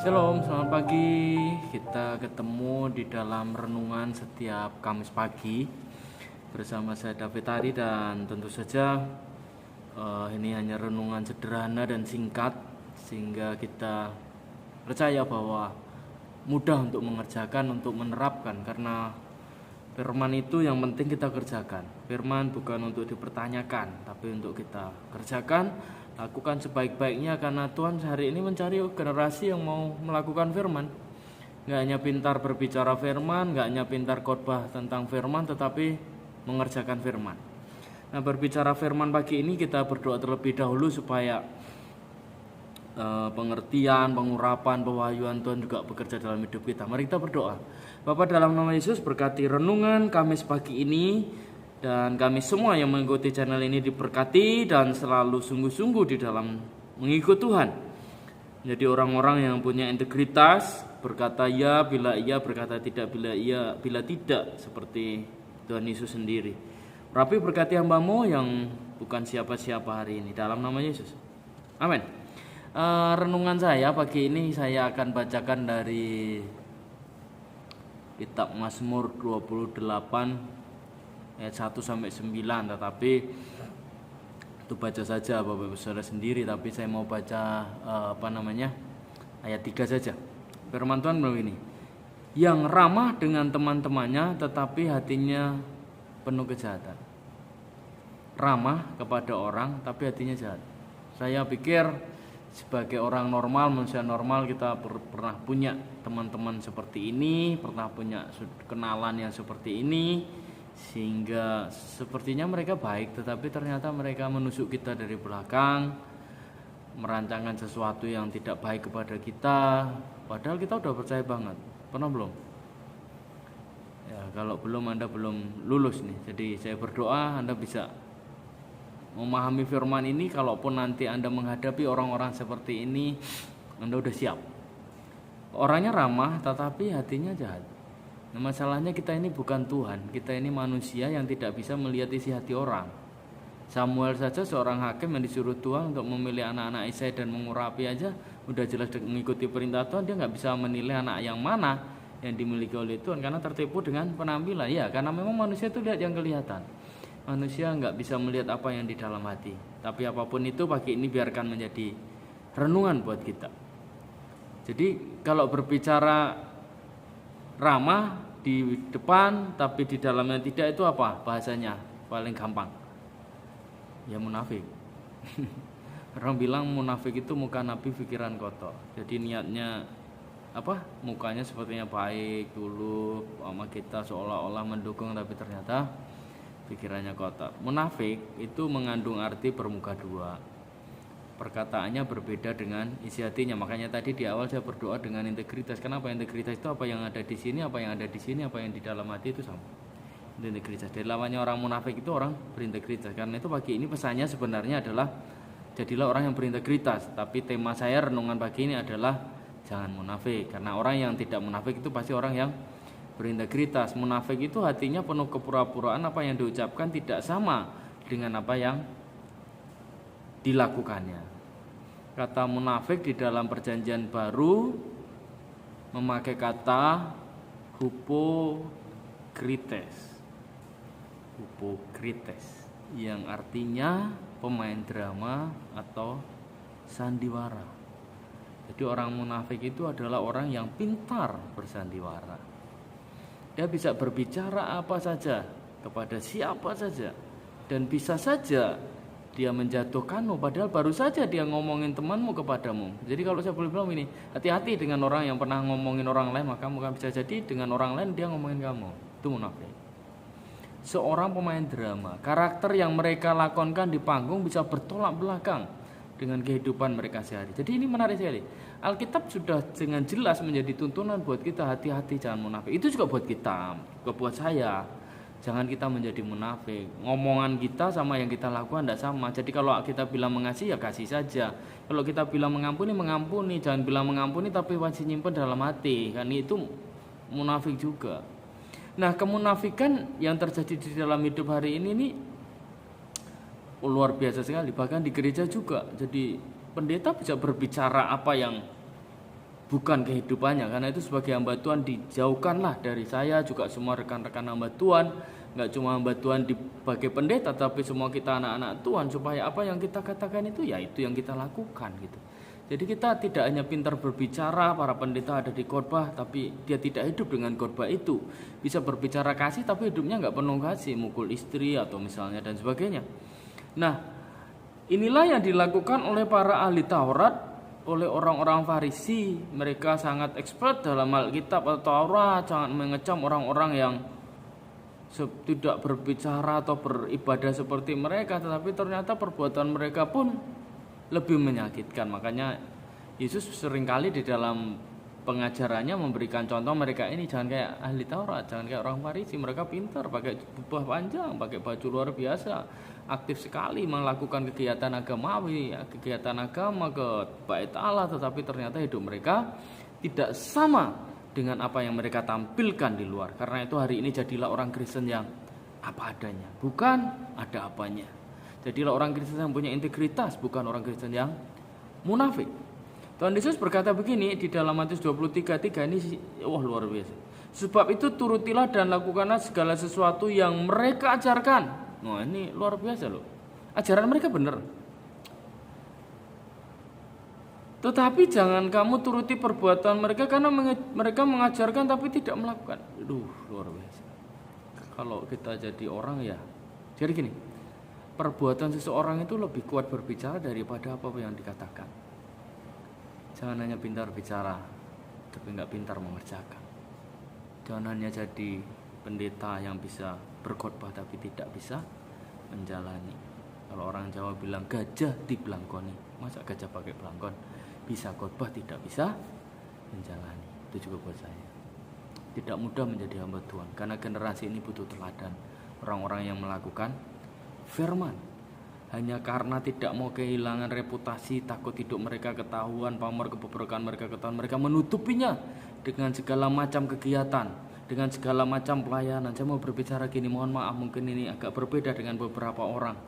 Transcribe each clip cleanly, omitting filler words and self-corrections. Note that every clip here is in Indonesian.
Shalom, selamat pagi. Kita ketemu di dalam renungan setiap Kamis pagi bersama saya David Ari, dan tentu saja ini hanya renungan sederhana dan singkat sehingga kita percaya bahwa mudah untuk mengerjakan, untuk menerapkan, karena firman itu yang penting kita kerjakan. Firman bukan untuk dipertanyakan, tapi untuk kita kerjakan, lakukan sebaik-baiknya, karena Tuhan hari ini mencari generasi yang mau melakukan firman. Gak hanya pintar berbicara firman, gak hanya pintar khotbah tentang firman, tetapi mengerjakan firman. Nah, berbicara firman pagi ini kita berdoa terlebih dahulu supaya pengertian, pengurapan, pewahyuan Tuhan juga bekerja dalam hidup kita. Mari kita berdoa. Bapa, dalam nama Yesus, berkati renungan Kamis pagi ini, dan kami semua yang mengikuti channel ini diberkati dan selalu sungguh-sungguh di dalam mengikut Tuhan. Jadi orang-orang yang punya integritas, berkata ya bila iya, berkata tidak bila iya, bila tidak, seperti Tuhan Yesus sendiri. Rapi berkati hamba-Mu yang bukan siapa-siapa hari ini, dalam nama Yesus. Amin. Renungan saya pagi ini saya akan bacakan dari kitab Mazmur 28 ayat 1 sampai 9, tetapi itu baca saja Bapak Ibu Saudara sendiri, tapi saya mau baca ayat 3 saja. Firman Tuhan begini: yang ramah dengan teman-temannya tetapi hatinya penuh kejahatan. Ramah kepada orang tapi hatinya jahat. Saya pikir sebagai orang normal, manusia normal, kita pernah punya teman-teman seperti ini, pernah punya kenalan yang seperti ini, sehingga sepertinya mereka baik, tetapi ternyata mereka menusuk kita dari belakang, merancangkan sesuatu yang tidak baik kepada kita, padahal kita udah percaya banget. Pernah belum? Ya, kalau belum, Anda belum lulus nih. Jadi saya berdoa Anda bisa memahami firman ini. Kalaupun nanti Anda menghadapi orang-orang seperti ini, Anda udah siap. Orangnya ramah tetapi hatinya jahat. Nah, masalahnya kita ini bukan Tuhan, kita ini manusia yang tidak bisa melihat isi hati orang. Samuel saja seorang hakim yang disuruh Tuhan untuk memilih anak-anak Isai dan mengurapi aja, udah jelas mengikuti perintah Tuhan, dia nggak bisa menilai anak yang mana yang dimiliki oleh Tuhan karena tertipu dengan penampilan. Ya, karena memang manusia itu lihat yang kelihatan. Manusia nggak bisa melihat apa yang di dalam hati. Tapi apapun itu, pagi ini biarkan menjadi renungan buat kita. Jadi kalau berbicara ramah di depan tapi di dalamnya tidak, itu apa bahasanya paling gampang? Ya munafik. Orang bilang munafik itu muka nabi pikiran kotor. Jadi niatnya mukanya sepertinya baik dulu sama kita, seolah-olah mendukung, tapi ternyata pikirannya kotor. Munafik itu mengandung arti bermuka dua. Perkataannya berbeda dengan isi hatinya. Makanya tadi di awal saya berdoa dengan integritas. Kenapa integritas itu? Apa yang ada di sini, apa yang ada di sini, apa yang di dalam hati itu sama. Itu integritas. Dari lawannya orang munafik itu orang berintegritas. Karena itu pagi ini pesannya sebenarnya adalah jadilah orang yang berintegritas. Tapi tema saya renungan pagi ini adalah jangan munafik. Karena orang yang tidak munafik itu pasti orang yang berintegritas. Munafik itu hatinya penuh kepura-puraan, apa yang diucapkan tidak sama dengan apa yang dilakukannya. Kata munafik di dalam perjanjian baru memakai kata hupokrites. Hupokrites yang artinya pemain drama atau sandiwara. Jadi orang munafik itu adalah orang yang pintar bersandiwara. Dia bisa berbicara apa saja kepada siapa saja, dan bisa saja dia menjatuhkanmu, padahal baru saja dia ngomongin temanmu kepadamu. Jadi kalau saya boleh bilang ini, hati-hati dengan orang yang pernah ngomongin orang lain, maka bukan bisa jadi dengan orang lain dia ngomongin kamu. Itu munafik. Seorang pemain drama, karakter yang mereka lakonkan di panggung bisa bertolak belakang dengan kehidupan mereka sehari. Jadi ini menarik sekali. Alkitab sudah dengan jelas menjadi tuntunan buat kita, hati-hati jangan munafik. Itu juga buat kita, juga buat saya. Jangan kita menjadi munafik. Ngomongan kita sama yang kita lakukan tidak sama. Jadi kalau kita bilang mengasihi, ya kasih saja. Kalau kita bilang mengampuni, mengampuni. Jangan bilang mengampuni tapi masih nyimpen dalam hati. Kan itu munafik juga. Nah, kemunafikan yang terjadi di dalam hidup hari ini luar biasa sekali. Bahkan di gereja juga. Jadi pendeta bisa berbicara apa yang bukan kehidupannya. Karena itu sebagai hamba Tuhan dijauhkanlah dari saya juga semua rekan-rekan hamba Tuhan. Nggak cuma hamba Tuhan sebagai pendeta, tapi semua kita anak-anak Tuhan, supaya apa yang kita katakan itu ya itu yang kita lakukan gitu. Jadi kita tidak hanya pintar berbicara, para pendeta ada di khotbah tapi dia tidak hidup dengan khotbah itu. Bisa berbicara kasih tapi hidupnya nggak penuh kasih, mukul istri atau misalnya dan sebagainya. Nah, inilah yang dilakukan oleh para ahli Taurat, oleh orang-orang Farisi. Mereka sangat expert dalam Alkitab atau Taurat, sangat mengecam orang-orang yang tidak berbicara atau beribadah seperti mereka, tetapi ternyata perbuatan mereka pun lebih menyakitkan. Makanya Yesus seringkali di dalam pengajarannya memberikan contoh mereka ini jangan kayak ahli Taurat, jangan kayak orang Farisi. Mereka pintar, pakai jubah panjang, pakai baju luar biasa, aktif sekali melakukan kegiatan agamawi, kegiatan agama ke bait Allah, tetapi ternyata hidup mereka tidak sama dengan apa yang mereka tampilkan di luar. Karena itu hari ini jadilah orang Kristen yang apa adanya, bukan ada apanya. Jadilah orang Kristen yang punya integritas, bukan orang Kristen yang munafik. Tuhan Yesus berkata begini di dalam Matius 23:3, ini luar biasa. Sebab itu turutilah dan lakukanlah segala sesuatu yang mereka ajarkan. Nah, ini luar biasa loh. Ajaran mereka benar. Tetapi jangan kamu turuti perbuatan mereka karena mereka mengajarkan tapi tidak melakukan. Luar biasa. Kalau kita jadi orang ya, jadi gini. Perbuatan seseorang itu lebih kuat berbicara daripada apa yang dikatakan. Jangan hanya pintar bicara, tapi nggak pintar mengerjakan. Jangan hanya jadi pendeta yang bisa berkhotbah tapi tidak bisa menjalani. Kalau orang Jawa bilang gajah dibelangkoni, masa gajah pakai belangkon? Bisa khotbah tidak bisa menjalani. Itu juga buat saya. Tidak mudah menjadi hamba Tuhan karena generasi ini butuh teladan. Orang-orang yang melakukan firman hanya karena tidak mau kehilangan reputasi, takut hidup mereka ketahuan, pamor kebobrokan mereka ketahuan, mereka menutupinya dengan segala macam kegiatan, dengan segala macam pelayanan. Saya mau berbicara gini, mohon maaf mungkin ini agak berbeda dengan beberapa orang.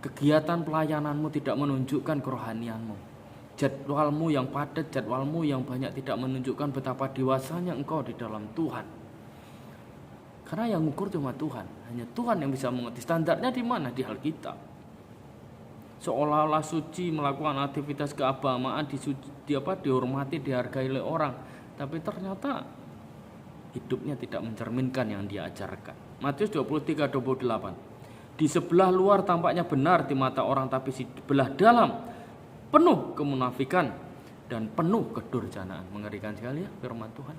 Kegiatan pelayananmu tidak menunjukkan kerohanianmu. Jadwalmu yang padat, jadwalmu yang banyak tidak menunjukkan betapa dewasanya engkau di dalam Tuhan. Karena yang mengukur cuma Tuhan. Hanya Tuhan yang bisa mengerti. Standarnya di mana? Di Alkitab. Seolah-olah suci, melakukan aktivitas keagamaan, dihormati, dihargai oleh orang. Tapi ternyata hidupnya tidak mencerminkan yang dia ajarkan. Matius 23:28. Di sebelah luar tampaknya benar di mata orang, tapi di sebelah dalam penuh kemunafikan dan penuh kedurjanaan. Mengerikan sekali ya firman Tuhan.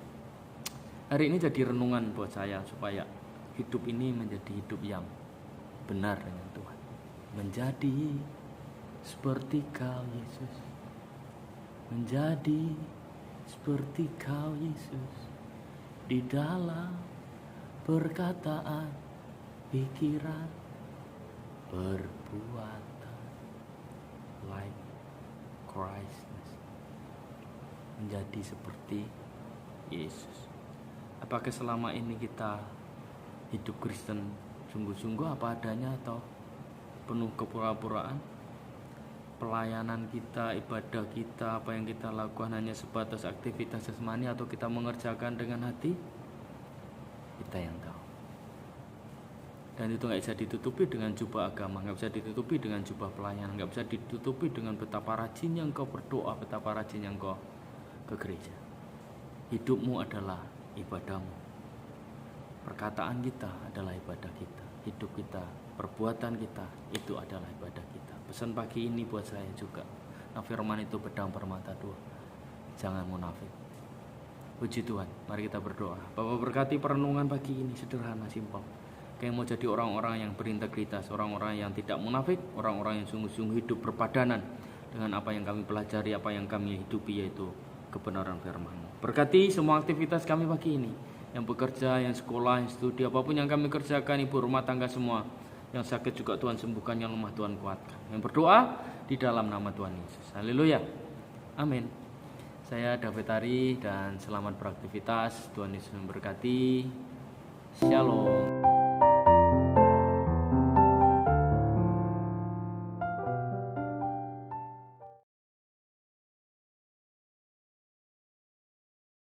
Hari ini jadi renungan buat saya supaya hidup ini menjadi hidup yang benar dengan Tuhan. Menjadi seperti Kau Yesus. Menjadi seperti Kau Yesus. Di dalam perkataan, pikiran, perbuatan. Like Christ. Menjadi seperti Yesus. Apakah selama ini kita hidup Kristen sungguh-sungguh apa adanya atau penuh kepura-puraan? Pelayanan kita, ibadah kita, apa yang kita lakukan hanya sebatas aktivitas jasmani atau kita mengerjakan dengan hati? Kita yang tahu. Dan itu gak bisa ditutupi dengan jubah agama, gak bisa ditutupi dengan jubah pelayanan, gak bisa ditutupi dengan betapa rajinnya engkau berdoa, betapa rajinnya engkau ke gereja. Hidupmu adalah ibadahmu. Perkataan kita adalah ibadah kita. Hidup kita, perbuatan kita, itu adalah ibadah kita. Pesan pagi ini buat saya juga. Nah, firman itu pedang bermata dua. Jangan munafik. Puji Tuhan, mari kita berdoa. Bapak berkati perenungan pagi ini, sederhana, simpel. Kayak mau jadi orang-orang yang berintegritas, orang-orang yang tidak munafik, orang-orang yang sungguh-sungguh hidup berpadanan dengan apa yang kami pelajari, apa yang kami hidupi, yaitu kebenaran firman-Mu. Berkati semua aktivitas kami pagi ini, yang bekerja, yang sekolah, yang studi, apapun yang kami kerjakan, ibu rumah tangga semua. Yang sakit juga Tuhan sembuhkan, yang lemah Tuhan kuatkan. Yang berdoa di dalam nama Tuhan Yesus. Haleluya. Amin. Saya David Ari dan selamat beraktivitas. Tuhan Yesus memberkati. Shalom.